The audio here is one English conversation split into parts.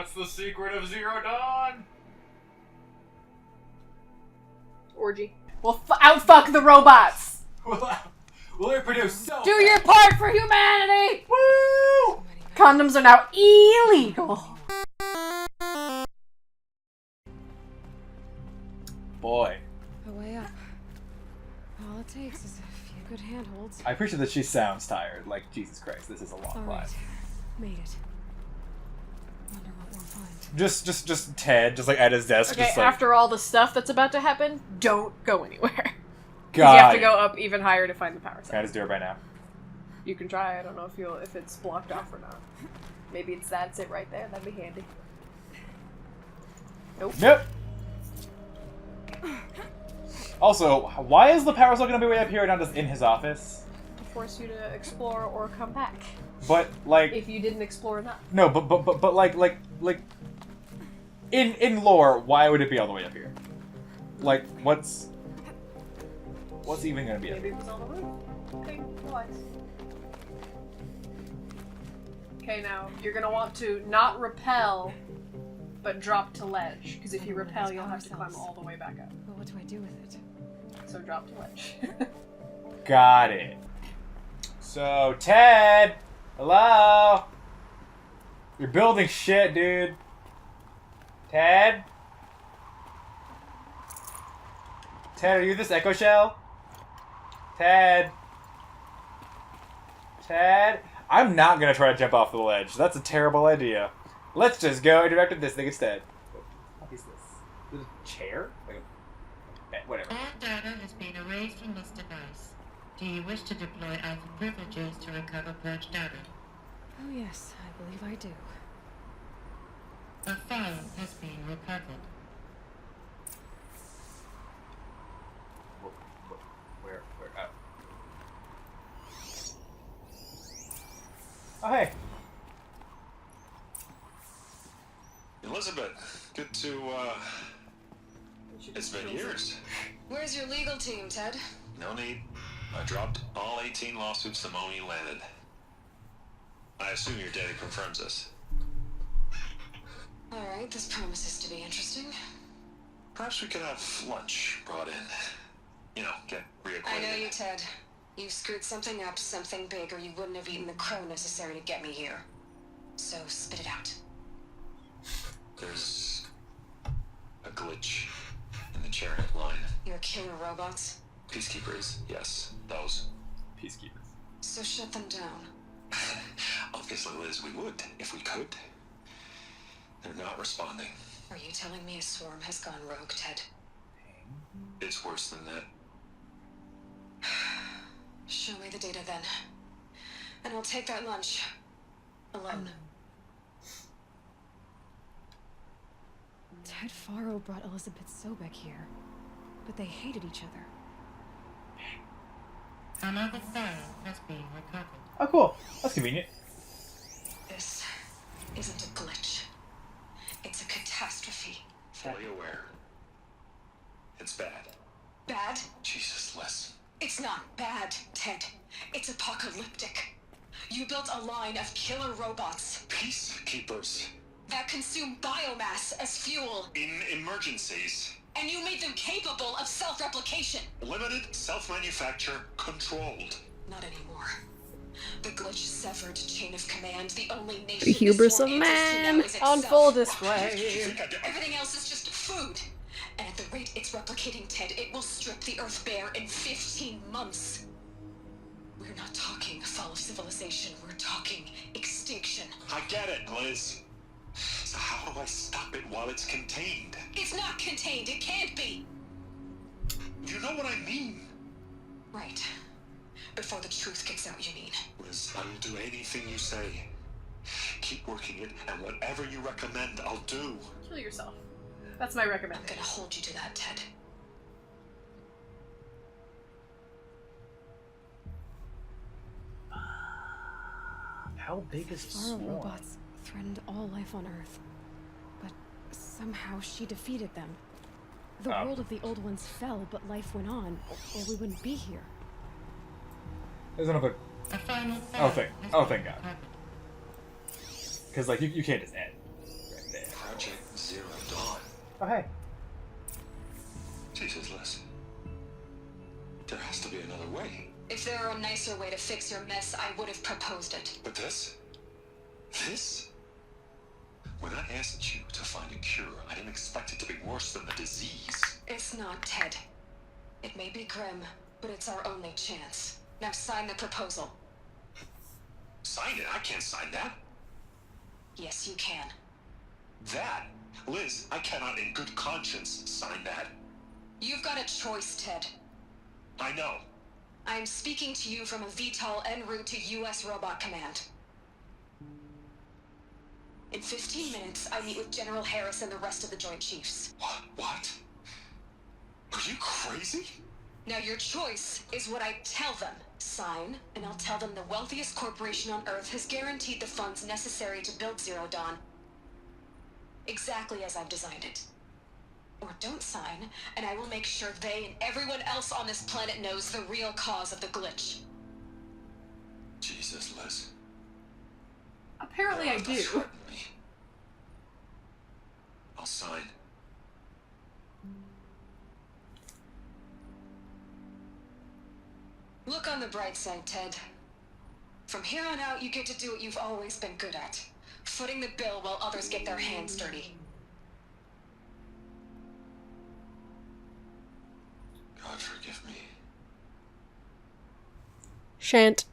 What's the secret of Zero Dawn? Orgy. We'll outfuck the robots! We'll reproduce so Do your part for humanity! Woo! Condoms are now illegal. Boy. A way up. All it takes is a few good handholds. I appreciate that she sounds tired. Like, Jesus Christ, this is a long climb. Alright. Made it. Wonder what we'll find. Just Ted, just like at his desk. Okay, just like, after all the stuff that's about to happen, don't go anywhere. God. You have to go up even higher to find the power Can I cell. just do it right now? You can try. I don't know if it's blocked off or not. Maybe that's it right there. That'd be handy. Nope. Nope. Also, why is the power cell gonna be way up here and not just in his office? To force you to explore or come back. But like, If you didn't explore enough. no, but like, in lore, why would it be all the way up here? Like, what's even gonna be up Maybe here? it was on the roof. Okay, relax. Okay, now you're gonna want to not repel, but drop to ledge. Because if you repel, you'll have to climb all the way back up. But what do I do with it? So drop to ledge. Got it. So, Ted! Hello? You're building shit, dude. Ted? Ted, are you this echo shell? Ted? Ted? I'm not gonna try to jump off the ledge. That's a terrible idea. Let's just go interact with this thing instead. What is this? Is it a chair? Like a bed, whatever. All data has been erased from this device. Do you wish to deploy alpha privileges to recover purged data? Oh yes, I believe I do. A file has been recovered. Where? Oh, hey. Elizabeth, good to, it's been years. Where's your legal team, Ted? No need. I dropped all 18 lawsuits the moment you landed. I assume your data confirms this. Alright, this promises to be interesting. Perhaps we could have lunch brought in. You know, get reacquainted. I know you, Ted. You screwed something up, something big, or you wouldn't have eaten the crow necessary to get me here. So, spit it out. There's a glitch in the chariot line. Your killer robots? Peacekeepers, yes, those. Peacekeepers. So shut them down. Obviously, Liz, we would, if we could. They're not responding. Are you telling me a swarm has gone rogue, Ted? It's worse than that. Show me the data then. And I'll take that lunch. Alone. Ted Faro brought Elizabeth Sobek here, but they hated each other. Another file has been recovered. Oh, cool. That's convenient. This isn't a glitch. It's a catastrophe. Fully aware. It's bad. Bad? Jesus, Liz. It's not bad, Ted. It's apocalyptic. You built a line of killer robots Peacekeepers. that consume biomass as fuel, In emergencies. and you made them capable of self-replication. Limited, self-manufacture, controlled. Not anymore. The glitch severed chain of command. The only nation The hubris this of war answers to now man is on itself. full You display. think I did? Everything else is just food. And at the rate it's replicating, Ted, it will strip the Earth bare in 15 months. We're not talking fall of civilization. We're talking extinction. I get it, Liz. So how do I stop it while it's contained? It's not contained. It can't be. You know what I mean? Right. Before the truth gets out, you mean? Liz, I'll do anything you say. Keep working it, and whatever you recommend, I'll do. Kill yourself. That's my I'm recommendation. gonna hold you to that, Ted. How big is Faro Swarm? robots threatened all life on Earth, but somehow she defeated them. The Oh. world of the old ones fell, but life went on, or we wouldn't be here. There's another. A final Oh, file thank has oh, been thank God. recovered. Because, like, you can't just end right there. Oh, hey. Jesus, Liz. There has to be another way. If there were a nicer way to fix your mess, I would have proposed it. But this? This? When I asked you to find a cure, I didn't expect it to be worse than the disease. It's not, Ted. It may be grim, but it's our only chance. Now sign the proposal. Sign it? I can't sign that. Yes, you can. That? Liz, I cannot in good conscience sign that. You've got a choice, Ted. I know. I am speaking to you from a VTOL en route to U.S. Robot Command. In 15 minutes, I meet with General Harris and the rest of the Joint Chiefs. What? Are you crazy? Now your choice is what I tell them. Sign, and I'll tell them the wealthiest corporation on Earth has guaranteed the funds necessary to build Zero Dawn. Exactly as I've designed it. Or don't sign, and I will make sure they and everyone else on this planet knows the real cause of the glitch. Jesus, Liz. Apparently I do. Threaten me. I'll sign. Look on the bright side, Ted. From here on out, you get to do what you've always been good at. Footing the bill while others get their hands dirty. God forgive me. Shan't.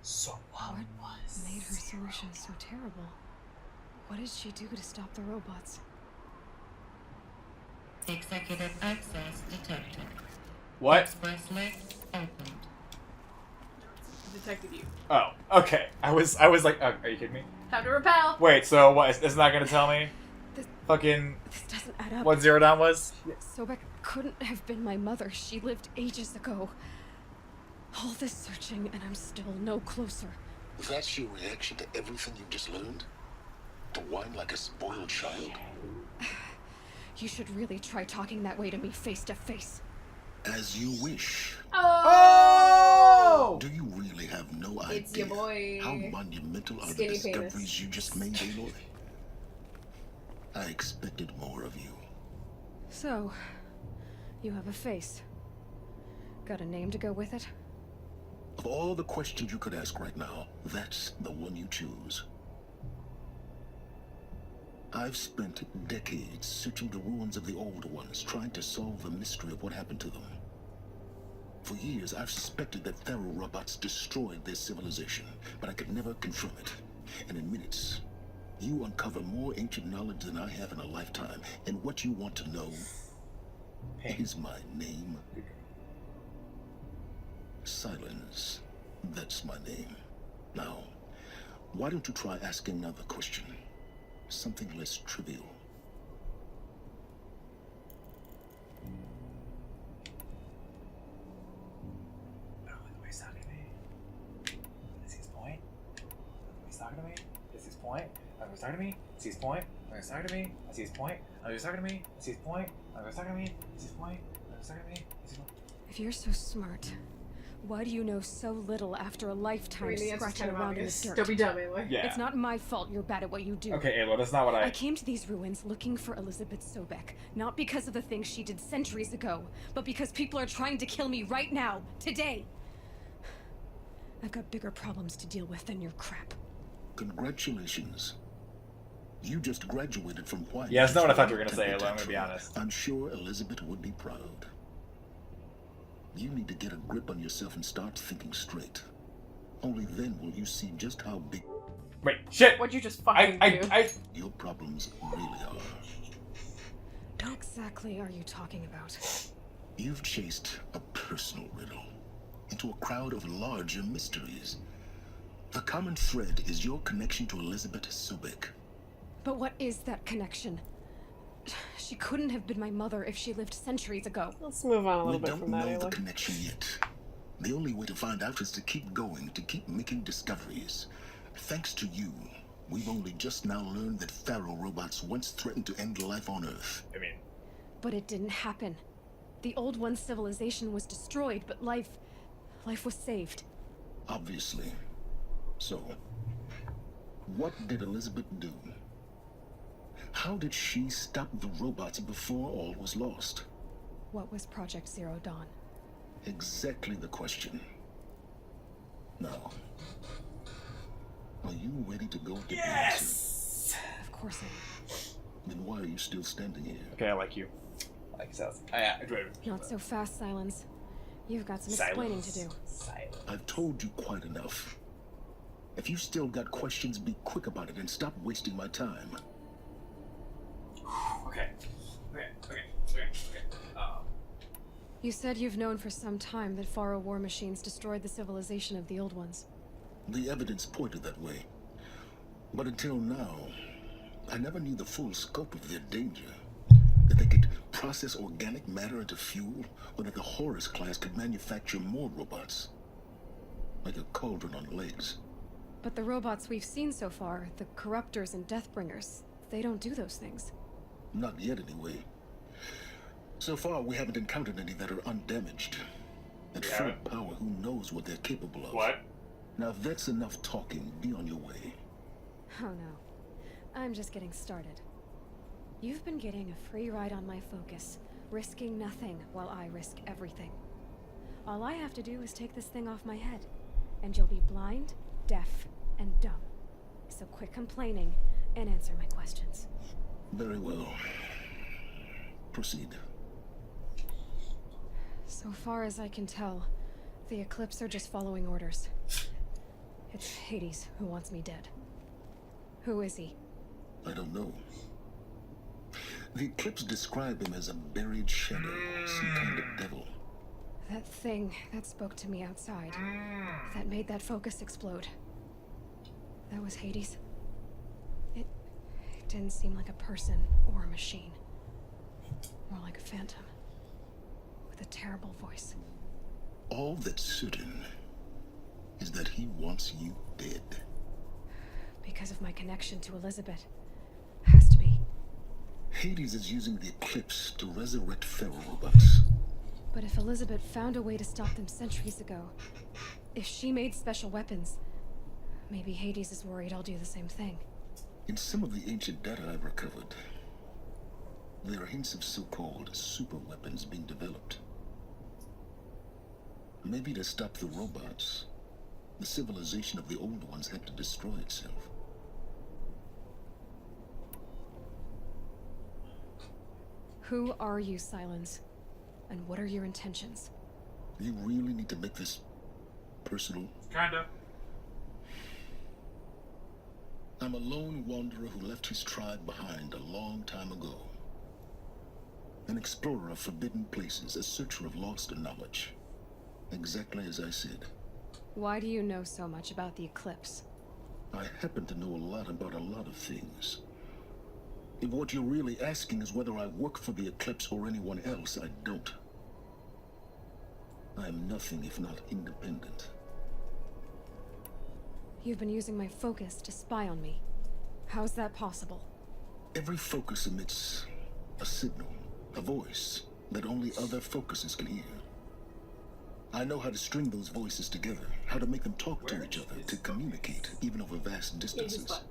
So what was Made her solution so terrible. What did she do to stop the robots? Executive access detected. What? Express list opened. Detected you. Oh, okay. I was like, are you kidding me? Time to repel. Wait, so what? It's not gonna tell me? This- Fucking This doesn't add up. what Zero Dawn was? Sobek couldn't have been my mother. She lived ages ago. All this searching, and I'm still no closer. That's your reaction to everything you just learned? To whine like a spoiled child? You should really try talking that way to me face to face. As you wish. Oh! Do you really have no idea It's your boy. how monumental are the Skinny discoveries penis. you just made, Aloy? I expected more of you. So, you have a face. Got a name to go with it? Of all the questions you could ask right now, that's the one you choose. I've spent decades searching the ruins of the old ones, trying to solve the mystery of what happened to them. For years, I've suspected that Thero robots destroyed their civilization, but I could never confirm it. And in minutes, you uncover more ancient knowledge than I have in a lifetime. And what you want to know is my name. Silence. That's my name. Now, why don't you try asking another question? Something less trivial. I don't like the way he's talking to me. Is he his point? He's talking to me? Is his point? He's talking to me? Is his point? He's talking to me? Is his point? He's talking to me? Is his point? He's talking to me? Is his point? He's talking to me? Is his point? If you're so smart, why do you know so little after a lifetime The answer's scratching kind of around in the obvious. dirt? Don't be dumb, Aloy. Yeah. It's not my fault you're bad at what you do. Okay, Aloy, that's not what I came to these ruins looking for Elizabeth Sobek, not because of the things she did centuries ago, but because people are trying to kill me right now, today. I've got bigger problems to deal with than your crap. Congratulations. You just graduated from White. Yeah, that's not what I thought you were gonna say, Aloy, I'm gonna be honest. I'm sure Elizabeth would be proud. You need to get a grip on yourself and start thinking straight. Only then will you see just how big Wait, shit! What'd you just fucking do? your problems really are. What exactly are you talking about? You've chased a personal riddle into a crowd of larger mysteries. The common thread is your connection to Elizabeth Sobek. But what is that connection? She couldn't have been my mother if she lived centuries ago. Let's move on a We little bit don't from that, know the Aloy. connection yet. The only way to find out is to keep going, to keep making discoveries. Thanks to you, we've only just now learned that Thero robots once threatened to end life on Earth. I mean, But it didn't happen. The old one's civilization was destroyed, but life was saved. Obviously. So, what did Elizabeth do? How did she stop the robots before all was lost? What was Project Zero Dawn? Exactly the question. Now, are you ready to go to Yes! Of course I am. Then why are you still standing here? Okay, I like you. I like yourself. I enjoy it. Not so fast, Silence. You've got some explaining to do. Silence. I've told you quite enough. If you still got questions, be quick about it and stop wasting my time. Okay. You said you've known for some time that Faro war machines destroyed the civilization of the old ones. The evidence pointed that way. But until now, I never knew the full scope of their danger. That they could process organic matter into fuel, or that the Horus class could manufacture more robots. Like a cauldron on legs. But the robots we've seen so far, the Corruptors and Deathbringers, they don't do those things. Not yet, anyway. So far, we haven't encountered any that are undamaged. At full power, who knows what they're capable of? What? Now, if that's enough talking, be on your way. Oh no. I'm just getting started. You've been getting a free ride on my focus, risking nothing while I risk everything. All I have to do is take this thing off my head, and you'll be blind, deaf, and dumb. So quit complaining and answer my questions. Very well. Proceed. So far as I can tell, the Eclipse are just following orders. It's Hades who wants me dead. Who is he? I don't know. The Eclipse describe him as a buried shadow, some kind of devil. That thing that spoke to me outside, that made that focus explode. That was Hades. It didn't seem like a person or a machine. More like a phantom. With a terrible voice. All that's certain is that he wants you dead. Because of my connection to Elizabeth. Has to be. Hades is using the Eclipse to resurrect feral robots. But if Elizabeth found a way to stop them centuries ago, if she made special weapons, maybe Hades is worried I'll do the same thing. In some of the ancient data I've recovered, there are hints of so-called super weapons being developed. Maybe to stop the robots, the civilization of the old ones had to destroy itself. Who are you, Silence? And what are your intentions? You really need to make this personal? Kinda. I'm a lone wanderer who left his tribe behind a long time ago. An explorer of forbidden places, a searcher of lost knowledge. Exactly as I said. Why do you know so much about the Eclipse? I happen to know a lot about a lot of things. If what you're really asking is whether I work for the Eclipse or anyone else, I don't. I am nothing if not independent. You've been using my focus to spy on me. How's that possible? Every focus emits a signal, a voice that only other focuses can hear. I know how to string those voices together, how to make them talk to each other, to communicate, even over vast distances.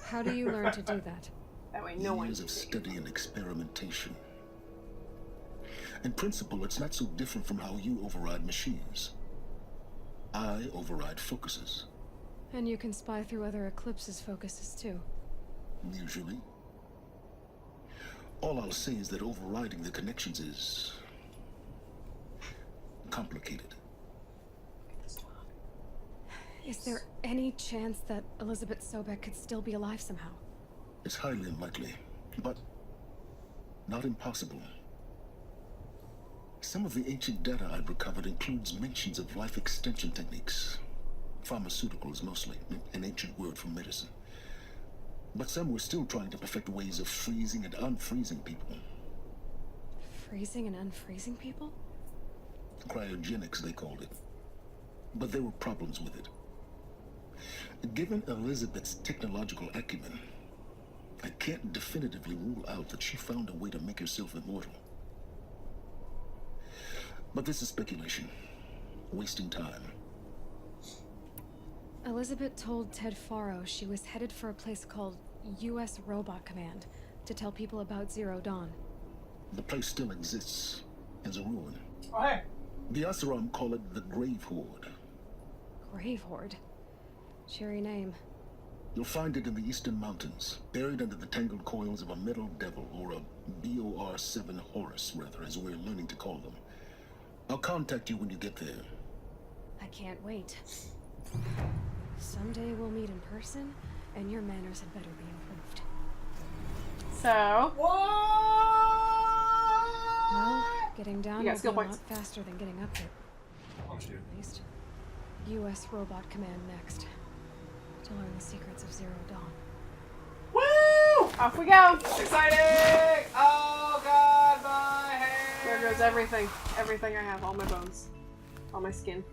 How do you learn to do that? That way no one Years can of see. study and experimentation. In principle, it's not so different from how you override machines. I override focuses. And you can spy through other Eclipse's focuses too. Usually. All I'll say is that overriding the connections is complicated. Is there any chance that Elizabeth Sobek could still be alive somehow? It's highly unlikely, but not impossible. Some of the ancient data I've recovered includes mentions of life extension techniques. Pharmaceuticals mostly, an ancient word for medicine. But some were still trying to perfect ways of freezing and unfreezing people. Freezing and unfreezing people? Cryogenics, they called it. But there were problems with it. Given Elizabeth's technological acumen, I can't definitively rule out that she found a way to make herself immortal. But this is speculation. Wasting time. Elizabeth told Ted Faro she was headed for a place called U.S. Robot Command to tell people about Zero Dawn. The place still exists as a ruin. Oh, hey. The Asaram call it the Grave Horde. Grave Horde. Cheery name. You'll find it in the eastern mountains, buried under the tangled coils of a metal devil, or a BOR-7 Horus, rather, as we're learning to call them. I'll contact you when you get there. I can't wait. Someday we'll meet in person, and your manners had better be improved. So, Well, getting down You will got be skill a points. lot faster than getting up it, What you do? at least. U.S. Robot Command next. To learn the secrets of Zero Dawn. Woo! off we go. Exciting! Oh god, my hair! There goes everything. Everything I have. All my bones. All my skin.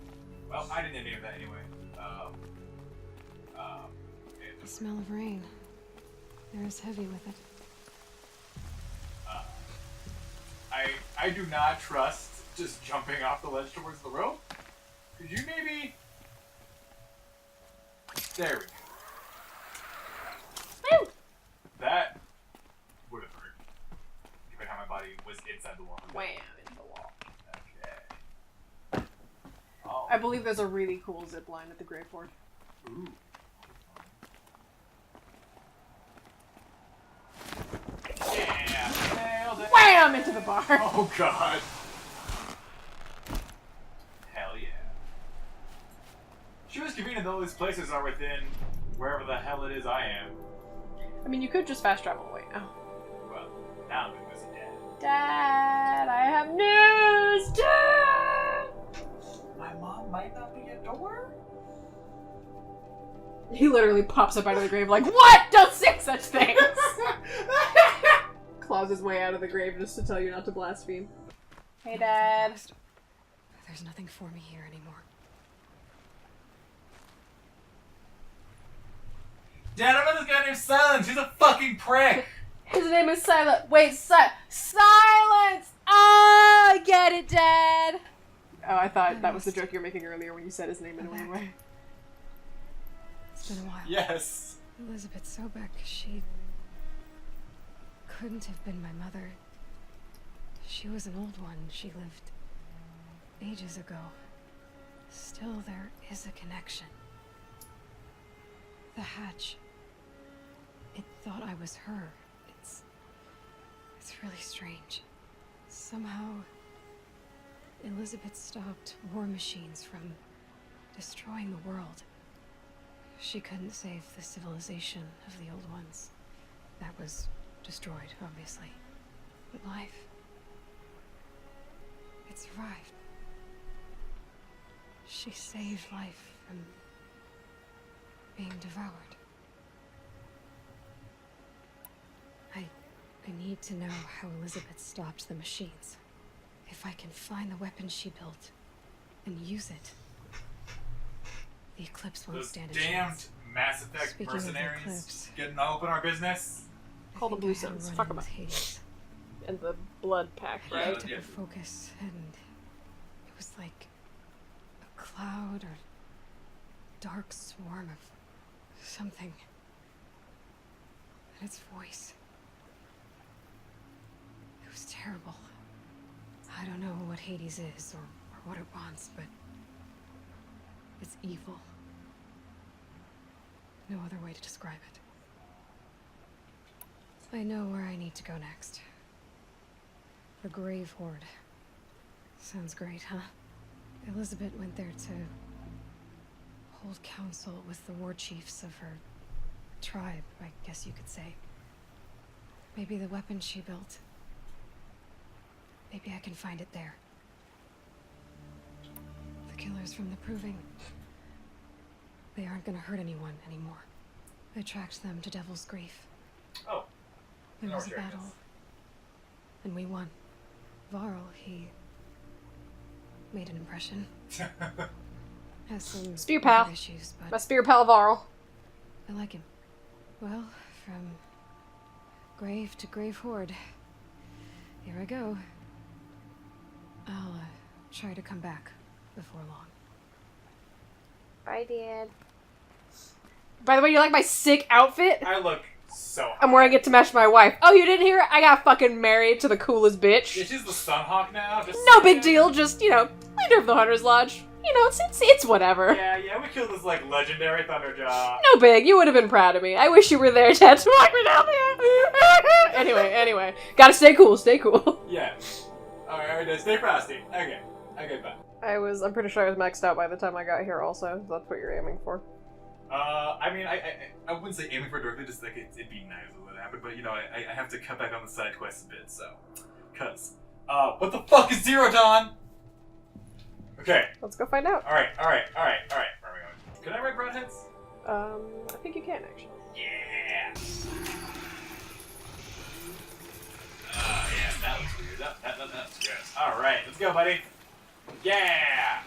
Well, I didn't name that anyway. The smell of rain. They're as heavy with it. I do not trust just jumping off the ledge towards the rope. Could you maybe... There we go. Woo! That would have hurt. Given how my body was inside the wall. Wham! Into the wall. Okay. Oh. I believe there's a really cool zip line at the Grave Horde. Ooh. Yeah! Nailed it! Wham! Into the bar. Oh god. Hell yeah. She was convenient that all these places are within wherever the hell it is I am. I mean, you could just fast travel away now. Well, now I'm gonna visit Dad. Dad, I have news! Dad! My mom might not be a door? He literally pops up out of the grave like, what? Don't say such things! Claws his way out of the grave just to tell you not to blaspheme. Hey, Dad. There's nothing for me here anymore. Dad, I know this guy named Silence. He's a fucking prick. His name is Silent. Wait, Silence! Ah, I get it, Dad! Oh, I thought that was the joke you were making earlier when you said his name in one way. It's been a while. Yes. Elizabeth Sobeck, she couldn't have been my mother. She was an old one. She lived ages ago. Still, there is a connection. The hatch. It thought I was her. It's really strange. Somehow, Elizabeth stopped war machines from destroying the world. She couldn't save the civilization of the old ones. That was destroyed, obviously. But life, it survived. She saved life from being devoured. I need to know how Elizabeth stopped the machines. If I can find the weapon she built and use it, the Eclipse won't Those stand a damned chance. Mass Effect Speaking of the mercenaries Eclipse, getting all up in our business. Call the I Blue think I had a Suns. run-in Fuck 'em with up. Hades. And the blood pact, Yeah. right? Took her focus, and it was like a cloud or dark swarm of something. And its voice. It was terrible. I don't know what Hades is or what it wants, but it's evil. No other way to describe it. I know where I need to go next. The Grave Horde. Sounds great, huh? Elizabeth went there to hold council with the war chiefs of her tribe, I guess you could say. Maybe the weapon she built. Maybe I can find it there. The killers from the Proving. They aren't gonna hurt anyone anymore. I tracked them to Devil's Grief. Oh. There No was a restrictions. battle. And we won. Varl, he made an impression. Has some Spear pal. other issues, but My spear pal Varl. I like him. Well, from grave to Grave Horde. Here I go. I'll try to come back before long. Bye, Dad. By the way, you like my sick outfit? I look so hot. I'm where I get to match my wife. Oh, you didn't hear it? I got fucking married to the coolest bitch. Yeah, she's the Sunhawk now. Just No big deal, just, you know, leader of the Hunter's Lodge. You know, it's whatever. Yeah, we killed this, like, legendary Thunderjaw. No big, you would have been proud of me. I wish you were there, Ted, to walk me down there. Anyway. Gotta stay cool, stay cool. Yeah. Alright, stay frosty. Okay, bye. I'm pretty sure I was maxed out by the time I got here also. That's what you're aiming for. I mean, I wouldn't say aiming for it directly, just like, it'd be nice if it happened, but, you know, I have to cut back on the side quests a bit, so. Cuz. What the fuck is Zero Dawn? Okay. Let's go find out. Alright. Where are we going? Can I ride broadheads? I think you can, actually. Yeah! Yeah, that looks weird. That looks gross. Alright, let's go, buddy. Yeah!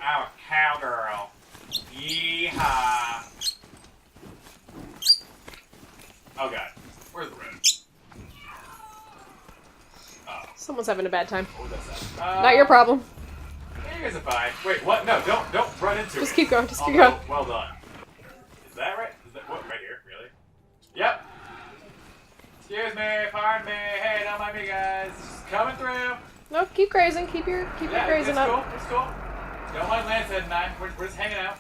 I'm a cowgirl. Yeehaw! Oh god. Where's the road? Oh. Someone's having a bad time. What was that? Not your problem. Yeah, you guys are fine. Wait, what? No, don't run into it. Just keep going, just keep Although, going. Well done. Is that right? Is that what? Right here? Really? Yep. Excuse me, pardon me. Hey, don't mind me, guys. Just coming through. No, keep grazing. Keep your grazing up. It's cool. Don't mind Lancehead and I. We're just hanging out.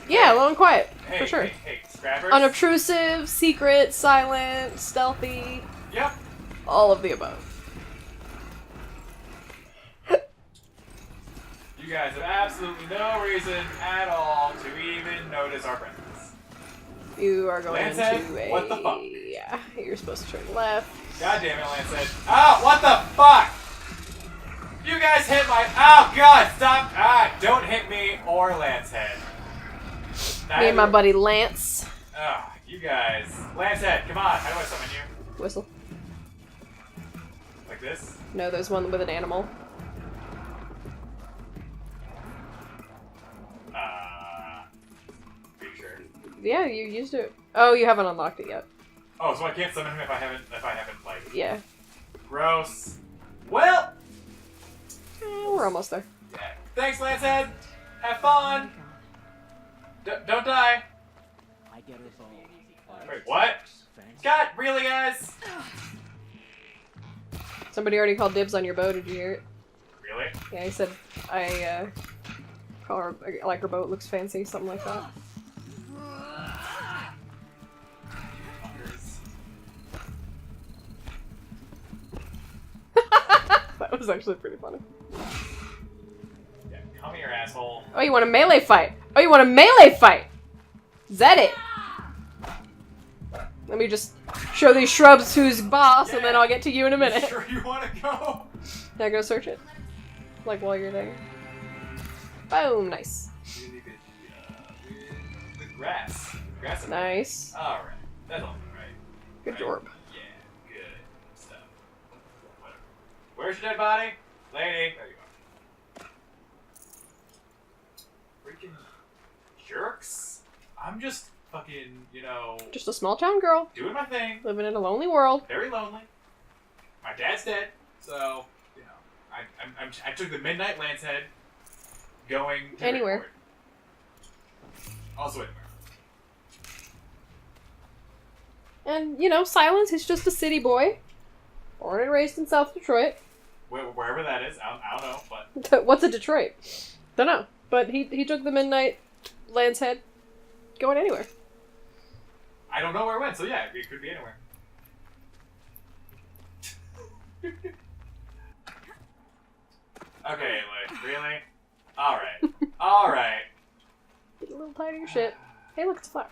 Yeah, low and quiet, Hey, for sure. Hey, scrappers. Unobtrusive, secret, silent, stealthy. Yep. All of the above. You guys have absolutely no reason at all to even notice our presence. You are going Lancehead, to a... what the fuck? Yeah, you're supposed to turn left. God damn it, Lancehead. Oh, what the fuck? You guys hit my... Oh, God, stop. Don't hit me or Lancehead. Me and my buddy Lance. Oh, you guys. Lancehead, come on. How do I summon you? Whistle. Like this? No, there's one with an animal. Pretty sure. Yeah, you used it. Oh, you haven't unlocked it yet. Oh, so I can't summon him if I haven't, like... Yeah. Gross. Well... We're almost there. Yeah. Thanks, Lancehead. Have fun. Don't die. Wait, what? God, really, guys? Somebody already called dibs on your bow, did you hear it? Really? Yeah, he said, I like her boat, looks fancy, something like that. That was actually pretty funny. Yeah, come here, asshole. Oh, you want a melee fight? Oh, you want a melee fight? Is that it? Let me just show these shrubs who's boss, and then I'll get to you in a minute. You sure you want to go? Can I go search it? Like, while you're there. Boom, nice. Really good, with grass. Grass. Nice. Alright. That's all right. Good job. Yeah, good stuff. Whatever. Where's your dead body? Lady. There you go. Freaking jerks. I'm just fucking, you know... Just a small town girl. Doing my thing. Living in a lonely world. Very lonely. My dad's dead, so, you know, I took the Midnight Lancehead going to Anywhere. Redport. Also anywhere. And, you know, Silence, he's just a city boy. Born and raised in South Detroit. Wherever that is, I don't know, but... What's a Detroit? Dunno. But he took the Midnight Lancehead going anywhere. I don't know where it went, so yeah, it could be anywhere. Okay, like, really? Alright. Alright. Get a little tired of your shit. Hey, look, it's a flower.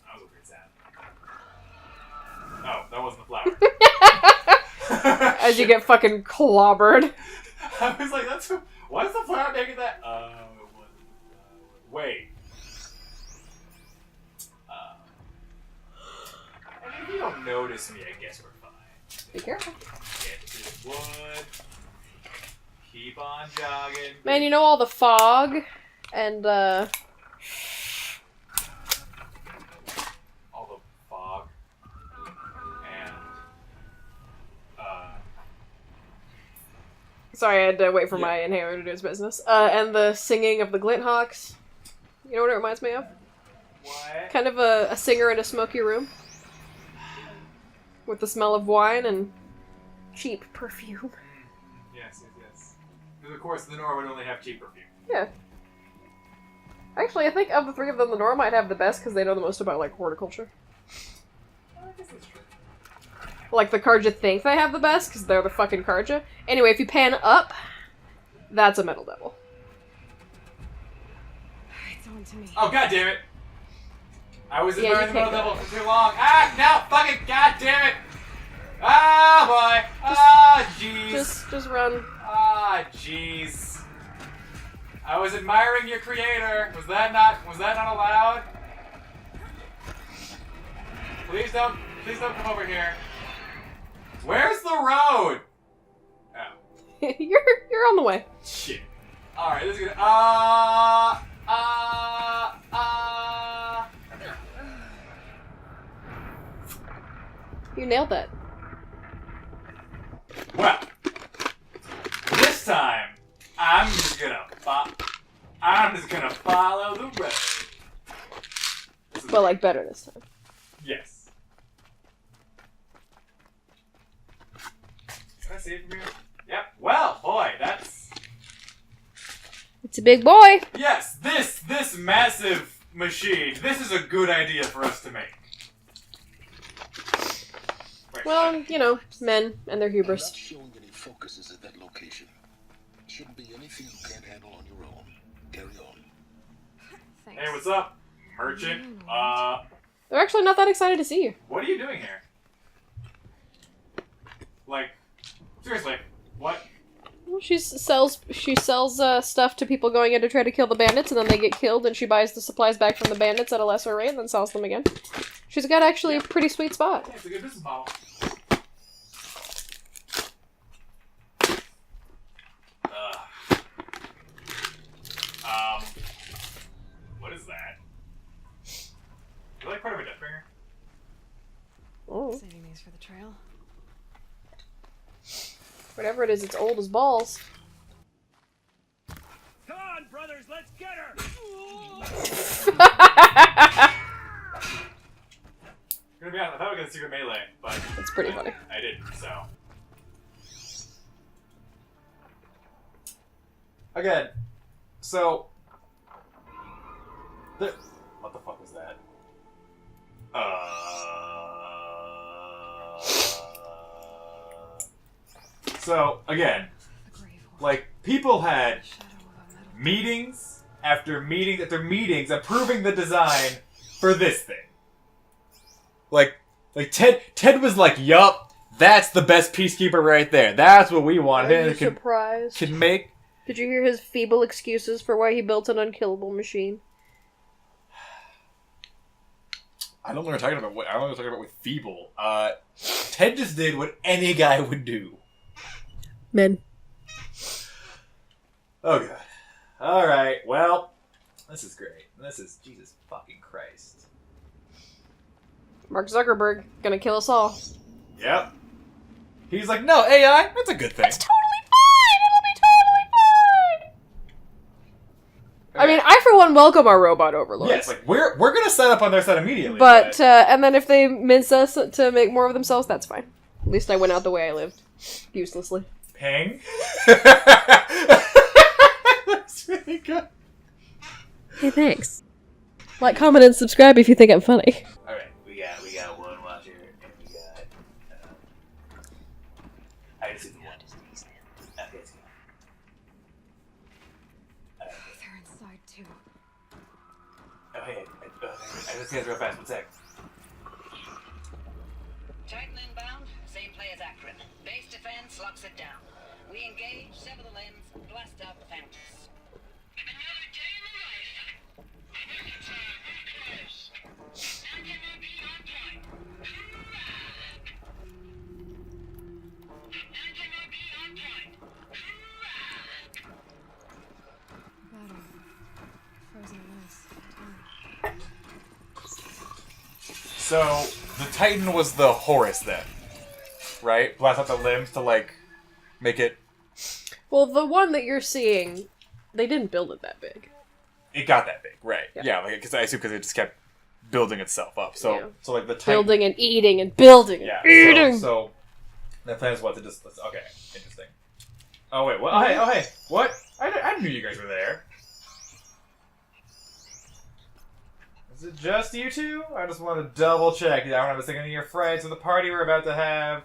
That was a weird sound. Oh, that wasn't the flower. As you get fucking clobbered. I was like, that's... Why is the flower making that? Wait. I mean, if you don't notice me, I guess we're fine. Be careful. Get to the wood. Keep on jogging. Man, you know all the fog and, All the fog. And, Sorry, I had to wait for my inhaler to do its business. And the singing of the Glinthawks. You know what it reminds me of? What? Kind of a singer in a smoky room. With the smell of wine and cheap perfume. Yes. Because of course the Nora would only have cheap perfume. Yeah. Actually, I think of the three of them, the Nora might have the best because they know the most about, like, horticulture. I guess that's true. Like, the Karja think they have the best because they're the fucking Karja. Anyway, if you pan up, that's a Metal Devil. It's on to me. Oh, god damn it! I was Yeah, ignoring you the Metal can't go. Devil for too long. Ah, no, fucking god damn it! Ah, boy! Ah, jeez! Just run. Ah, jeez. I was admiring your creator. Was that not allowed? Please don't come over here. Where's the road? Oh. You're on the way. Shit. Alright, this is gonna You nailed that. Well, this time I'm just gonna follow the road. But, like, better this time. Yes. Can I see it from here? Yep. Well, boy, that's... It's a big boy! Yes, this massive machine, this is a good idea for us to make. Wait, Well, you know, men and their I'm hubris. not showing any focuses at that location. Shouldn't be anything you can't handle on your own. Carry on. Thanks. Hey, what's up, merchant? They're actually not that excited to see you. What are you doing here? Like, seriously, what? Well, she sells stuff to people going in to try to kill the bandits, and then they get killed, and she buys the supplies back from the bandits at a lesser rate, and then sells them again. She's got actually a pretty sweet spot. Yeah, it's a good business model. What is that? You like part of a Deathbringer? Oh. Saving these for the trail. Whatever it is, it's old as balls. Come on, brothers, let's get her! Gonna be honest, I thought we were gonna secret melee, but It's pretty funny. I didn't, so. Again, so what the fuck was that? So again, like people had meetings after meetings after meetings approving the design for this thing. Like Ted was like, "Yup, that's the best peacekeeper right there. That's what we want." Are you surprised? Can make. Did you hear his feeble excuses for why he built an unkillable machine? I don't know what we're talking about. I don't know what we're talking about with feeble. Ted just did what any guy would do. Men. Oh god. All right. Well, this is great. This is Jesus fucking Christ. Mark Zuckerberg, gonna kill us all. Yep. He's like, no, AI, that's a good thing. It's totally fine! It'll be totally fine! I mean, I for one welcome our robot overlords. Yes, like we're gonna sign up on their side immediately. But, and then if they mince us to make more of themselves, that's fine. At least I went out the way I lived. Uselessly. Ping. That's really good. Hey, thanks. Like, comment, and subscribe if you think I'm funny. All right, we got one watcher, and we got. I just did the one. Okay, let's go. They're inside too. Oh hey, I just get real fast. One sec. Titan inbound, same play as Akron. Base defense locks it down. We engage, sever the limbs, blast out the phantoms. Another day in the life. We're close. Anti-MOB on point. Anti-MOB on point. Got her. Frozen in ice. So the Titan was the Horus then, right? Blast out the limbs to like make it. Well, the one that you're seeing, they didn't build it that big. It got that big, right? Yeah. Yeah, like because I assume because it just kept building itself up. So Yeah. so like the Titan, Building and eating and building and yeah. eating! So the plan is what to just okay, interesting. Oh wait, what? Oh hey, what? I knew you guys were there. Is it just you two? I just want to double check. I was thinking of your friends for the party we're about to have.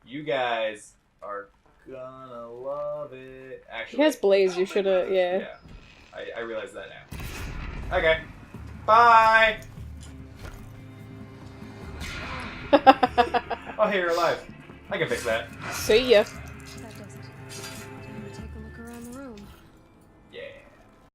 You guys are gonna love it. Actually, He has Blaze, you should've, yeah. Yeah, I realize that now. Okay, bye. Oh hey, you're alive. I can fix that. See ya.